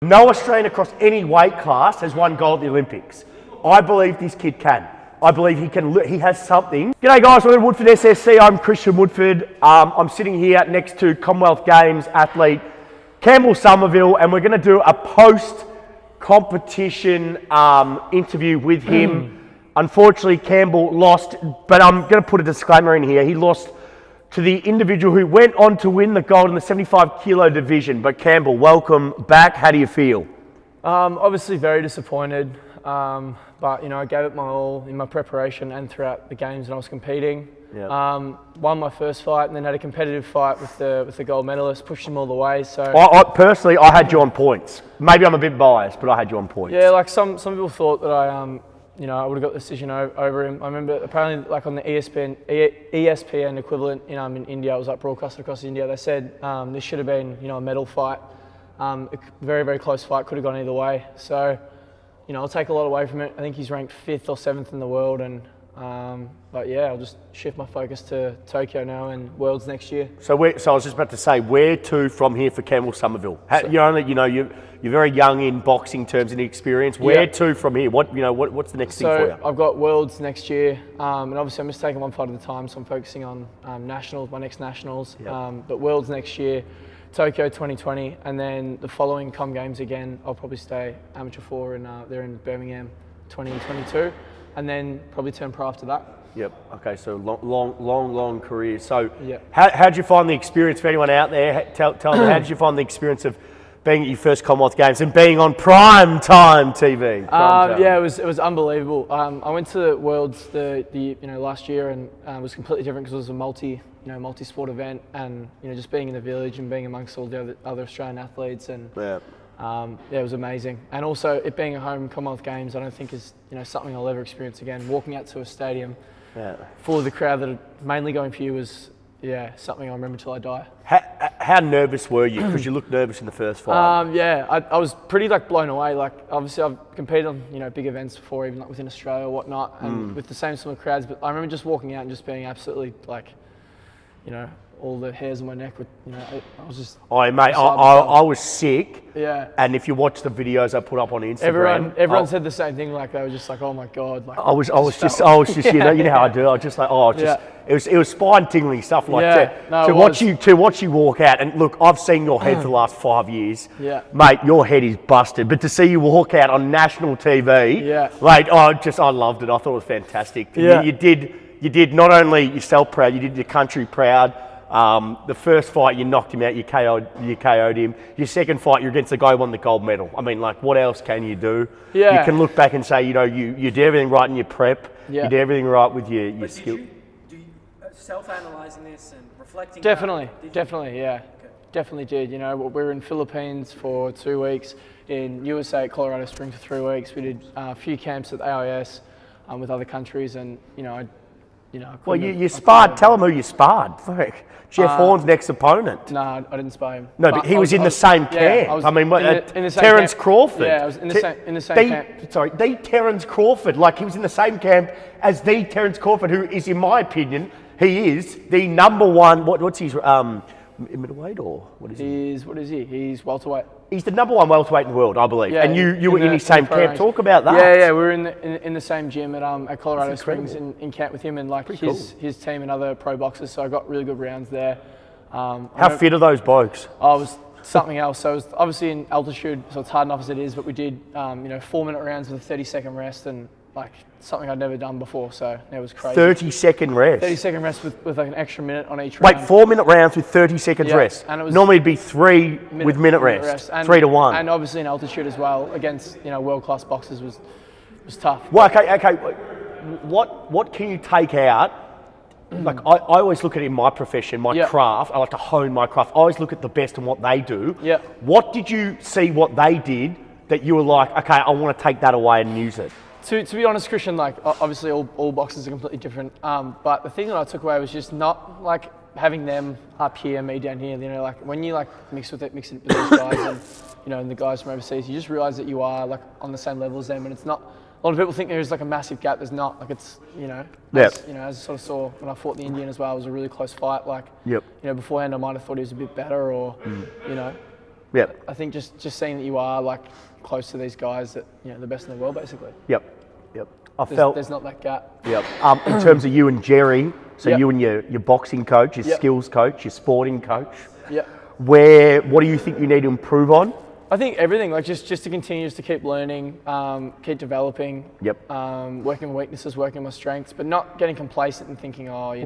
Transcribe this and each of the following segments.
No Australian across any weight class has won gold at the Olympics. I believe this kid can. I believe he can. He has something. G'day guys, we're at Woodford SSC. I'm Christian Woodford. I'm sitting here next to Commonwealth Games athlete Campbell Somerville, and we're going to do a post-competition interview with him. Unfortunately, Campbell lost, but I'm going to put a disclaimer in here. He lost to the individual who went on to win the gold in the 75 kilo division. But Campbell, welcome back. How do you feel? Obviously very disappointed, but you know, I gave it my all in my preparation and throughout the games when I was competing. Yep. Won my first fight and then had a competitive fight with the gold medalist, pushed him all the way. So personally, I had you on points. Maybe I'm a bit biased, but I had you on points. Yeah, like some people thought that I would have got the decision over him. I remember apparently, like on the ESPN equivalent in India, it was like broadcasted across India. They said this should have been a medal fight, a very, very close fight. Could have gone either way. So I'll take a lot away from it. I think he's ranked 5th or 7th in the world, and but yeah, I'll just shift my focus to Tokyo now and Worlds next year. So I was just about to say, where to from here for Campbell Somerville? You're very young in boxing terms and experience. Where to from here? What's the next thing for you? So I've got Worlds next year, and obviously I'm just taking one fight at a time. So I'm focusing on nationals, my next nationals. Yep. But Worlds next year, Tokyo 2020, and then the following Com Games again. I'll probably stay amateur 4, and they're in Birmingham 2022, and then probably turn pro after that. Yep. Okay. So long career. So yep. How did you find the experience for anyone out there? Tell me, how did you find the experience of being at your first Commonwealth Games and being on prime time TV? Yeah, it was unbelievable. I went to the Worlds last year, and it was completely different because it was a multi-sport event, and just being in the village and being amongst all the other Australian athletes, and it was amazing. And also it being a home Commonwealth Games, I don't think is something I'll ever experience again. Walking out to a stadium full of the crowd that are mainly going for you was something I'll remember till I die. How nervous were you? Because you looked nervous in the first fight. I was pretty blown away. Obviously I've competed on big events before, even within Australia or whatnot, and with the same sort of crowds. But I remember just walking out and just being absolutely all the hairs on my neck. I was just. Oh mate, I was sick. Yeah. And if you watch the videos I put up on Instagram, everyone said the same thing. They were just like, oh my god. I was just how I do. I was just it was spine tingling stuff to watch you walk out. And look, I've seen your head for the last 5 years. Yeah. Mate, your head is busted. But to see you walk out on national TV, mate, I loved it. I thought it was fantastic. Yeah. You did not only yourself proud, you did your country proud. The first fight you knocked him out, you KO'd him. Your second fight you're against the guy who won the gold medal. I mean, what else can you do? Yeah. You can look back and say, you did everything right in your prep. Yeah. You did everything right with your skill. Did you self-analysing this and reflecting? Definitely, yeah. Okay. Definitely did. We were in Philippines for 2 weeks, in USA at Colorado Springs for 3 weeks. We did a few camps at the AIS with other countries, and you sparred. Tell them who you sparred. Jeff Horn's next opponent. No, I didn't spar him. No, but he was in the same camp. I mean, in the same Terence camp. Crawford. Yeah, I was in the same camp. Sorry, the Terence Crawford. He was in the same camp as the Terence Crawford, who is, in my opinion, he is the number one. What's his middleweight or what is he? What is he? He's welterweight. He's the number one welterweight in the world, I believe. Yeah, and you were in his same camp. Range. Talk about that. Yeah, we were in the same gym at Colorado Springs in camp with him and his team and other pro boxers. So I got really good rounds there. How fit are those blokes? I was something else. So I was obviously in altitude, so it's hard enough as it is. But we did 4-minute rounds with a 30-second rest, and something I'd never done before. So it was crazy. 30-second rest. 30-second rest with an extra minute on each round. Wait, 4-minute rounds with 30 seconds rest. And it was normally it'd be 3 with minute rest. 3 to 1. And obviously in altitude as well against world-class boxers was tough. Well, okay. What can you take out? I always look at it in my profession, my craft. I like to hone my craft. I always look at the best and what they do. Yeah. What did you see what they did that you were like, okay, I want to take that away and use it? To be honest, Christian, obviously all boxers are completely different. But the thing that I took away was just not having them up here, me down here. When you mix it with these guys and the guys from overseas, you just realise that you are on the same level as them, and it's not. A lot of people think there's a massive gap. There's not. As I sort of saw when I fought the Indian as well, it was a really close fight. Beforehand I might have thought he was a bit better, or Yep. I think just seeing that you are like close to these guys that the best in the world basically. Yep. Yep. There's not that gap. Yep. In terms of you and Jerry, so Yep. you and your boxing coach, your Yep. skills coach, your sporting coach. Yeah. What do you think you need to improve on? I think everything, like just to continue to keep learning, keep developing. Yep. Working on weaknesses, working on my strengths, but not getting complacent and thinking, I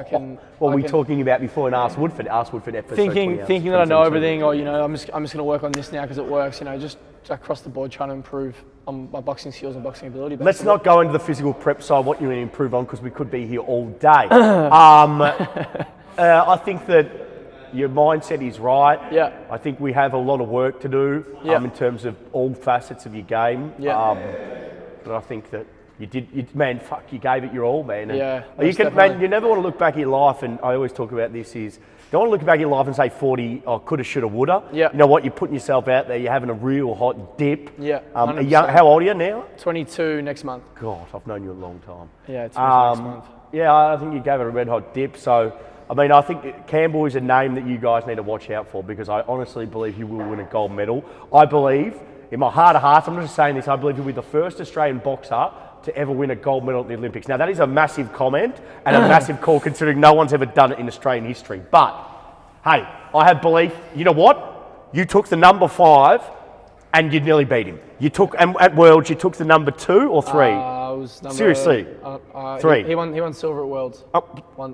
can. What were we I can- talking about before in Ask Woodford? Ask Woodford episode Thinking 20 that I know everything, or I'm just going to work on this now because it works. Just across the board, trying to improve on my boxing skills and boxing ability. Let's basically. not go into the physical prep side, what you need to improve on, because we could be here all day. I think that your mindset is right. Yeah. I think we have a lot of work to do Yeah. in terms of all facets of your game. Yeah. But I think that you gave it your all, man. And Yeah, you most can, definitely. man, you never want to look back at your life, and I always talk about this is, you don't want to look back at your life and say 40, coulda, shoulda, woulda. Yeah. You know what, you're putting yourself out there, you're having a real hot dip. Yeah, How old are you now? 22 next month. God, I've known you a long time. Yeah, 22 next month. Yeah, I think you gave it a red hot dip. So, I think Campbell is a name that you guys need to watch out for, because I honestly believe he will win a gold medal. I believe, in my heart of hearts, I'm not just saying this, I believe he'll be the first Australian boxer to ever win a gold medal at the Olympics. Now, that is a massive comment and a massive call, considering no one's ever done it in Australian history. But, hey, I have belief. You know what? You took the number 5 and you nearly beat him. You took, and at Worlds, you took the number 2 or 3? Seriously? 3. He won silver at Worlds.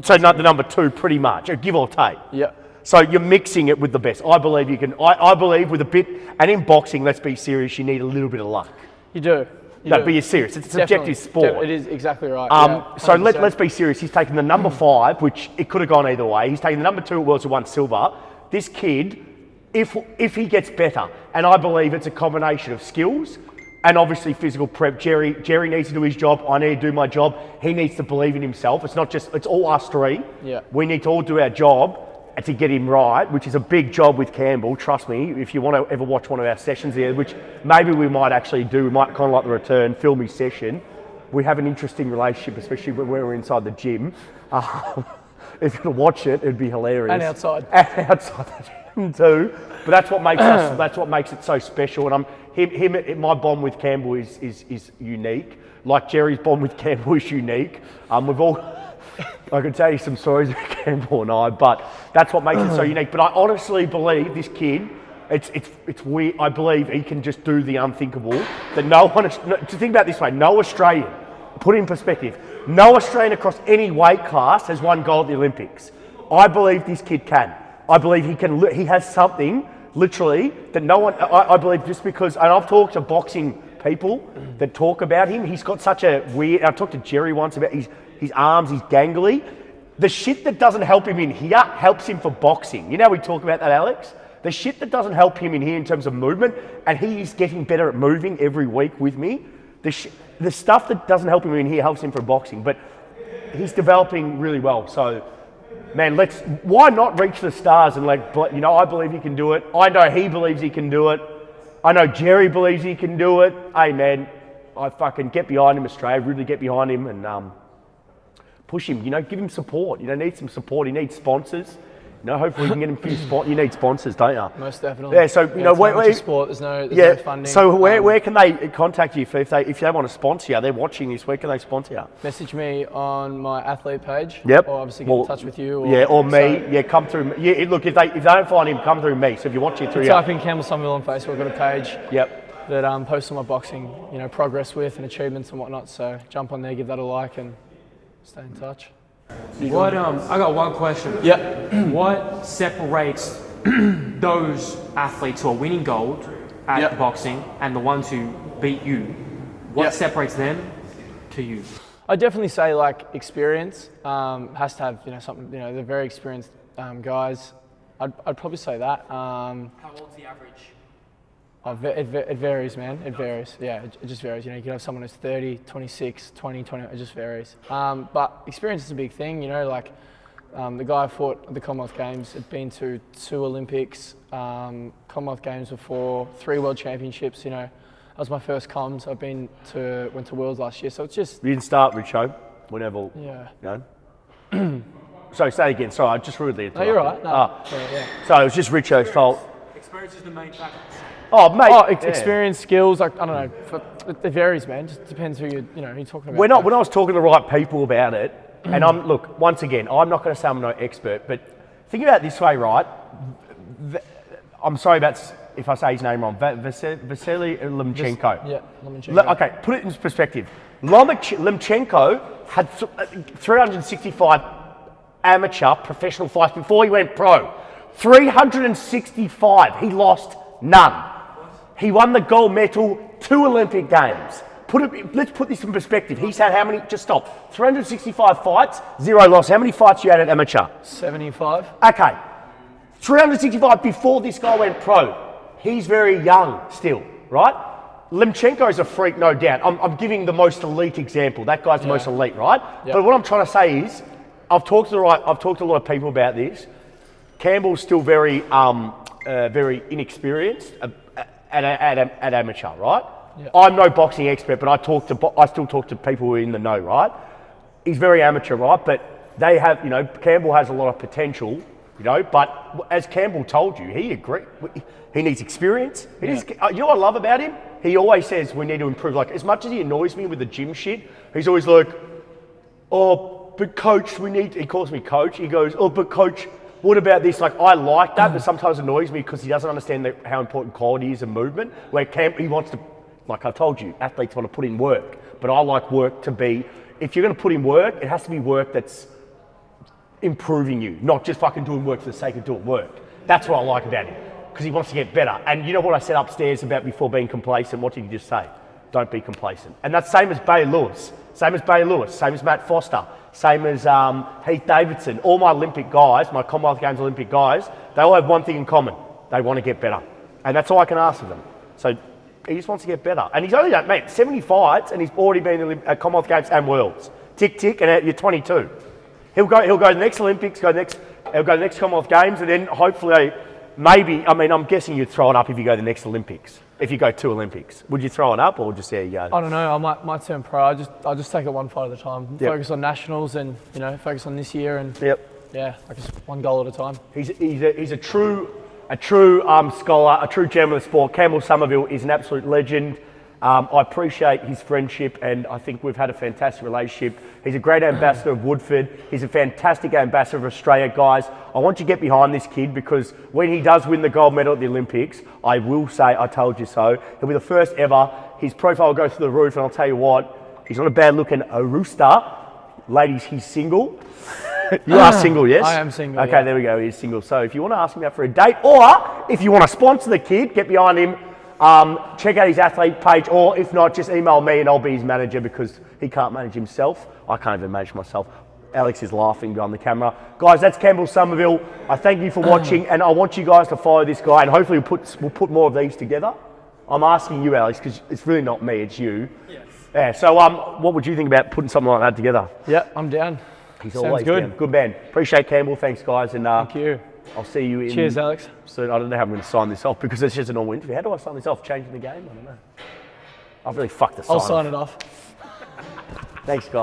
So the number 2, pretty much, give or take. Yeah. So you're mixing it with the best. I believe you can. I believe with a bit, and in boxing, let's be serious, you need a little bit of luck. You do. No, but you're serious. It's a subjective sport. It is exactly right. So let's be serious. He's taken the number 5, which it could have gone either way. He's taken the number 2 at Worlds who won silver. This kid, if he gets better, and I believe it's a combination of skills and obviously physical prep. Jerry needs to do his job. I need to do my job. He needs to believe in himself. It's not just, it's all us three. Yeah. We need to all do our job to get him right, which is a big job with Campbell. Trust me, if you want to ever watch one of our sessions here, which maybe we might actually do, we might kind of like the return, film his session. We have an interesting relationship, especially when we're inside the gym. If you could watch it, it'd be hilarious. And outside. And outside the gym too. But that's what makes us. That's what makes it so special. And my bond with Campbell is unique. Like Jerry's bond with Campbell is unique. We've all. I could tell you some stories about Campbell and I, but that's what makes it so unique. But I honestly believe this kid. It's weird. I believe he can just do the unthinkable. That no one. To think about it this way, no Australian. Put it in perspective. No Australian across any weight class has won gold at the Olympics. I believe this kid can. I believe he can. He has something, literally, that no one. I believe just because. And I've talked to boxing people that talk about him. He's got such a weird. I talked to Jerry once about his arms. He's gangly. The shit that doesn't help him in here helps him for boxing. You know, we talk about that, Alex. The shit that doesn't help him in here in terms of movement, and he's getting better at moving every week with me. The stuff that doesn't help him in here helps him for boxing, but he's developing really well. So, man, why not reach the stars and I believe he can do it. I know he believes he can do it. I know Jerry believes he can do it. Hey, man, I fucking get behind him, Australia, really get behind him and push him, give him support. Need some support. He needs sponsors. Hopefully we can get him a few sponsors. You need sponsors, don't you? Most definitely. Yeah, so, where sport, there's no funding. So where can they contact you if they want to sponsor you? They're watching this. Where can they sponsor you? Message me on my athlete page. Yep. Or obviously get in touch with you. Or me. Come through. Yeah, look, if they don't find him, come through me. So if you're watching through type in Campbell Somerville on Facebook. I've got a page. Yep. That posts on my boxing, progress with and achievements and whatnot. So jump on there, give that a like, and stay in touch. I got one question. Yeah. What separates those athletes who are winning gold at boxing and the ones who beat you? What separates them to you? I definitely say experience has to have something. They're very experienced guys. I'd probably say that. How old's the average? It varies, man. It varies. Yeah, it just varies. You can have someone who's 30, 26, 20, it just varies. But experience is a big thing. The guy I fought at the Commonwealth Games had been to 2 Olympics, Commonwealth Games before, 3 World Championships. That was my first comms. Went to Worlds last year. So it's just. You didn't start, Richo. Whenever. Yeah. Sorry, say it again. Sorry, I just rudely interrupted. No, you're right. No. So it was just Richo's fault. Experience is the main factor. Oh, mate. Oh, experience, skills. Like, I don't know. It varies, man. Just depends who you're talking about. When I was talking to the right people about it, and look, once again, I'm not going to say I'm no expert, but think about it this way, right? I'm sorry if I say his name wrong. Vasily Lomachenko. Yeah, Lomachenko. Okay, put it in perspective. Lomachenko had 365 amateur professional fights before he went pro. 365. He lost none. He won the gold medal 2 Olympic Games. Let's put this in perspective. He's had how many? Just stop. 365 fights, 0 loss. How many fights you had at amateur? 75. Okay. 365 before this guy went pro. He's very young still, right? Lomachenko is a freak, no doubt. I'm giving the most elite example. That guy's the most elite, right? Yep. But what I'm trying to say is, I've talked to a lot of people about this. Campbell's still very inexperienced at amateur, right? Yep. I'm no boxing expert, but I still talk to people who are in the know, right? He's very amateur, right? But they have, Campbell has a lot of potential, but as Campbell told you, he agreed. He needs experience. You know what I love about him? He always says we need to improve. Like, as much as he annoys me with the gym shit, he's always like, oh, but coach, he calls me coach. He goes, oh, but coach, what about this? Like, I like that, but sometimes it annoys me because he doesn't understand how important quality is and movement. Where he wants to, like I told you, athletes want to put in work. But I like work to be, if you're going to put in work, it has to be work that's improving you, not just fucking doing work for the sake of doing work. That's what I like about him, because he wants to get better. And you know what I said upstairs about before being complacent? What did you just say? Don't be complacent. And that's same as Bay Lewis, same as Matt Foster, same as Heath Davidson. All my Olympic guys, my Commonwealth Games Olympic guys, they all have one thing in common. They want to get better. And that's all I can ask of them. So he just wants to get better. And he's only done, 70 fights, and he's already been at Commonwealth Games and Worlds. Tick, tick, and you're 22. He'll go to the next Olympics, he'll go to the next Commonwealth Games, and then hopefully, I'm guessing you'd throw it up if you go to the next Olympics. If you go 2 Olympics, would you throw it up or just there you go? I don't know. I might turn pro. I'll just take it one fight at a time. Yep. Focus on nationals and focus on this year and just one goal at a time. He's a true scholar, a true gem of the sport. Campbell Somerville is an absolute legend. I appreciate his friendship, and I think we've had a fantastic relationship. He's a great ambassador of Woodford. He's a fantastic ambassador of Australia, guys. I want you to get behind this kid, because when he does win the gold medal at the Olympics, I will say, I told you so. He'll be the first ever. His profile will go through the roof, and I'll tell you what, he's not a bad looking rooster. Ladies, he's single. You are single, yes? I am single. Okay, There we go. He's single. So if you want to ask him out for a date, or if you want to sponsor the kid, get behind him. Check out his athlete page, or if not, just email me and I'll be his manager, because he can't manage himself. I can't even manage myself. Alex is laughing behind the camera. Guys, that's Campbell Somerville. I thank you for watching, and I want you guys to follow this guy, and hopefully we'll put more of these together. I'm asking you, Alex, because it's really not me, it's you. Yes. Yeah, so what would you think about putting something like that together? Yeah, I'm down. He's Sounds always good. down. Good man. Appreciate Campbell. Thanks, guys. And Thank you. I'll see you in... Cheers, Alex. soon. I don't know how I'm going to sign this off, because it's just a normal interview. How do I sign this off? Changing the game? I don't know. I've really fucked the sign I'll sign it off. Thanks, guys.